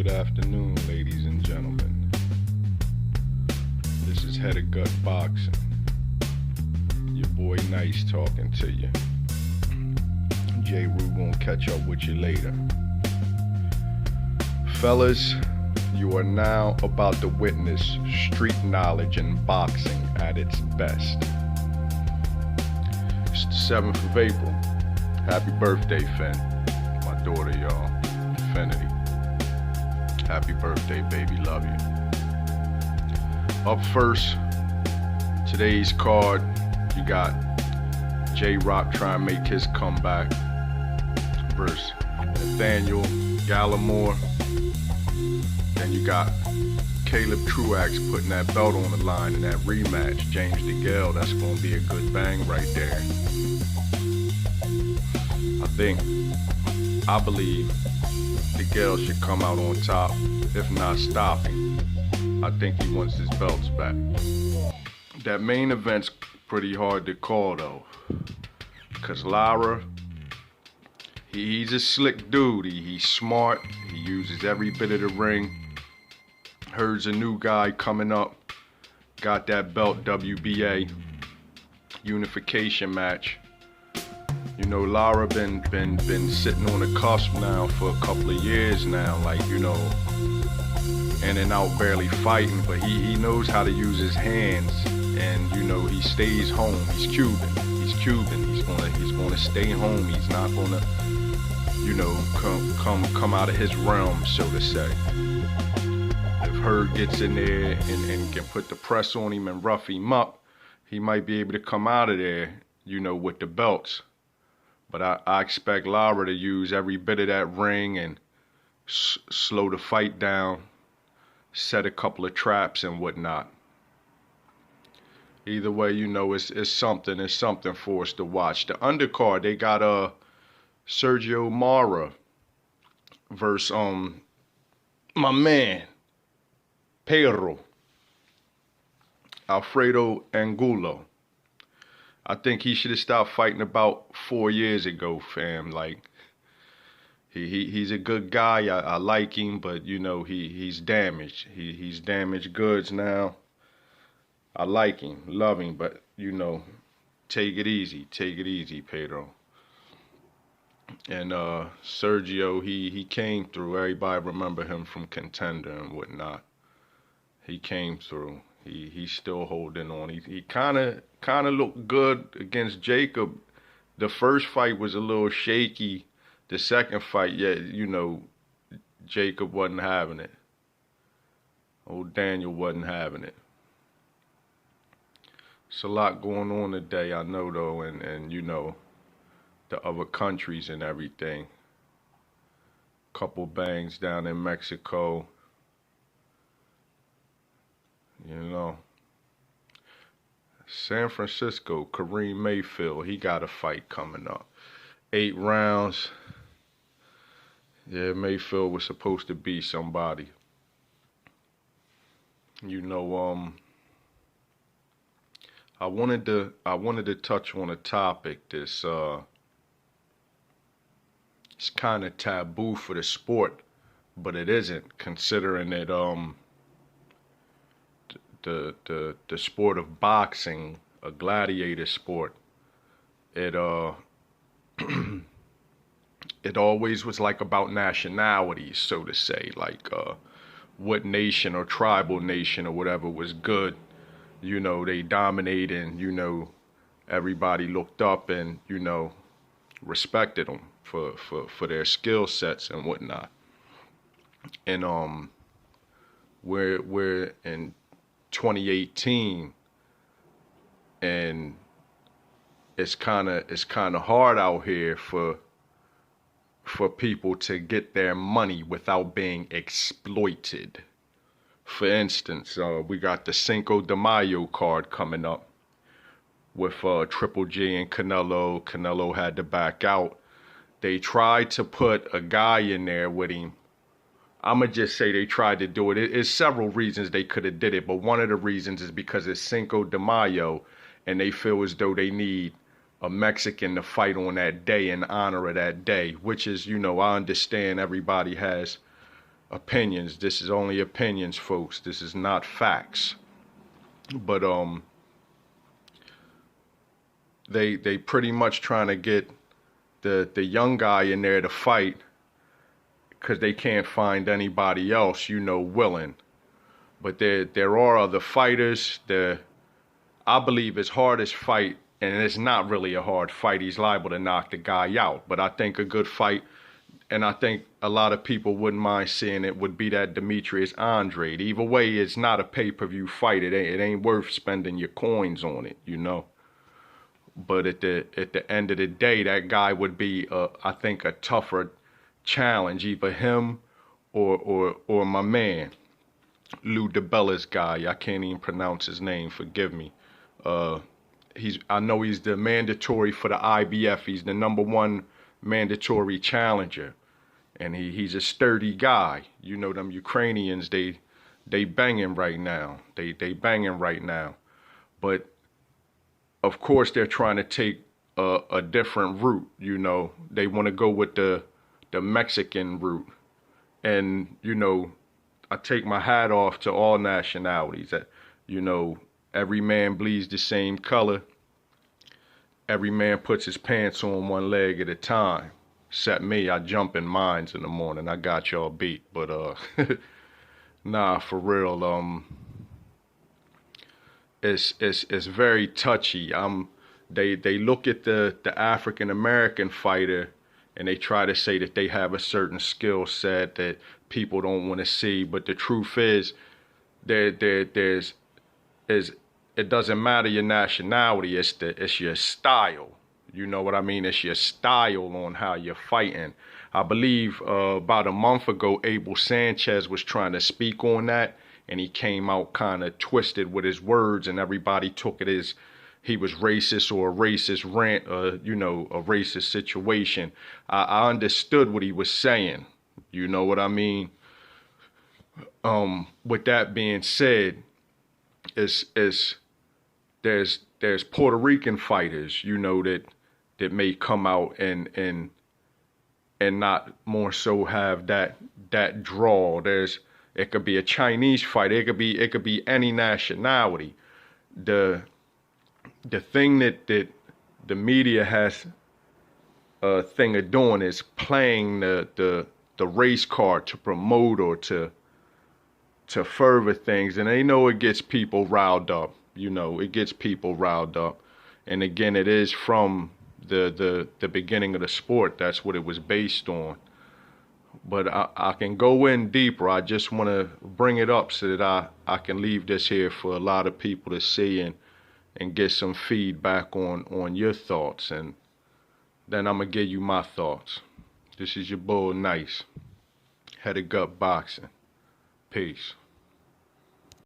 Good afternoon, ladies and gentlemen. This is Head of Gut Boxing. Your boy Nice talking to you. J. Rue gonna catch up with you later. Fellas, you are now about to witness street knowledge in boxing at its best. It's the 7th of April. Happy birthday, Finn. My daughter, y'all. Infinity. Happy birthday, baby. Love you. Up first, today's card, you got J-Rock trying to make his comeback versus Nathaniel Gallimore. Then you got Caleb Truax putting that belt on the line in that rematch. James DeGale, that's going to be a good bang right there. I believe DeGale should come out on top, if not stopping. I think he wants his belts back. That main event's pretty hard to call though, because Lara, he's a slick dude. He's smart. He uses every bit of the ring. Heard's a new guy coming up. Got that belt, WBA unification match. You know, Lara been sitting on the cusp now for a couple of years now, like, you know, in and out, barely fighting, but he knows how to use his hands, and you know, he stays home. He's Cuban. He's gonna stay home. He's not gonna, you know, come out of his realm, so to say. If Herd gets in there and can put the press on him and rough him up, he might be able to come out of there, you know, with the belts. But I expect Lara to use every bit of that ring and slow the fight down, set a couple of traps and whatnot. Either way, you know, it's something for us to watch. The undercard, they got Sergio Mora versus my man Pedro Alfredo Angulo. I think he should have stopped fighting about 4 years ago, fam. Like, he's a good guy. I like him, but you know, he's damaged. He's damaged goods now. I like him, love him, but you know, take it easy, Pedro. And Sergio, he came through. Everybody remember him from Contender and whatnot. He came through. He's still holding on. He kind of looked good against Jacob. The first fight was a little shaky. The second fight, yeah, you know, Jacob wasn't having it. Old Daniel wasn't having it. It's a lot going on today, I know though, and you know, the other countries and everything. Couple bangs down in Mexico. You know, San Francisco, Kareem Mayfield, he got a fight coming up. 8 rounds. Yeah, Mayfield was supposed to be somebody. You know, I wanted to touch on a topic that's it's kind of taboo for the sport, but it isn't, considering that the sport of boxing, a gladiator sport, it it always was like about nationalities, so to say, like what nation or tribal nation or whatever was good. You know, they dominated, and you know, everybody looked up and, you know, respected them for their skill sets and whatnot. And we're in 2018, and it's kind of hard out here for people to get their money without being exploited. For instance, we got the Cinco de Mayo card coming up with Triple G and Canelo. Canelo had to back out. They tried to put a guy in there with him. I'ma just say they tried to do it. It's several reasons they could have did it, but one of the reasons is because it's Cinco de Mayo, and they feel as though they need a Mexican to fight on that day in honor of that day, which is, you know, I understand everybody has opinions. This is only opinions, folks. This is not facts. But they pretty much trying to get the young guy in there to fight because they can't find anybody else, willing. But there are other fighters. I believe his hardest fight, and it's not really a hard fight, he's liable to knock the guy out. But I think a good fight, and I think a lot of people wouldn't mind seeing it, would be that Demetrius Andrade. Either way, it's not a pay-per-view fight. It ain't worth spending your coins on it, But at the end of the day, that guy would be, I think, a tougher challenge, either him or my man, Lou DiBella's guy. I can't even pronounce his name. Forgive me. I know he's the mandatory for the IBF. He's the #1 mandatory challenger, and he's a sturdy guy. Them Ukrainians, they banging right now. They banging right now, but of course they're trying to take a different route. They want to go with the Mexican route, and I take my hat off to all nationalities. That every man bleeds the same color. Every man puts his pants on one leg at a time. Except me, I jump in mines in the morning. I got y'all beat. But nah, for real. It's very touchy. They look at the African American fighter and they try to say that they have a certain skill set that people don't want to see. But the truth is, it doesn't matter your nationality. It's your style. You know what I mean? It's your style on how you're fighting. I believe about a month ago, Abel Sanchez was trying to speak on that, and he came out kind of twisted with his words, and everybody took it as he was racist or a racist rant, a racist situation. I understood what he was saying. You know what I mean? With that being said, there's Puerto Rican fighters, that may come out and not more so have that draw. It could be a Chinese fighter. It could be any nationality. The thing that the media has a thing of doing is playing the race card to promote or to further things, and they know it gets people riled up. It gets people riled up. And again, it is from the beginning of the sport. That's what it was based on. But I can go in deeper. I just want to bring it up so that I can leave this here for a lot of people to see and get some feedback on your thoughts. And then I'm going to give you my thoughts. This is your boy Nice. Head of Gut Boxing. Peace.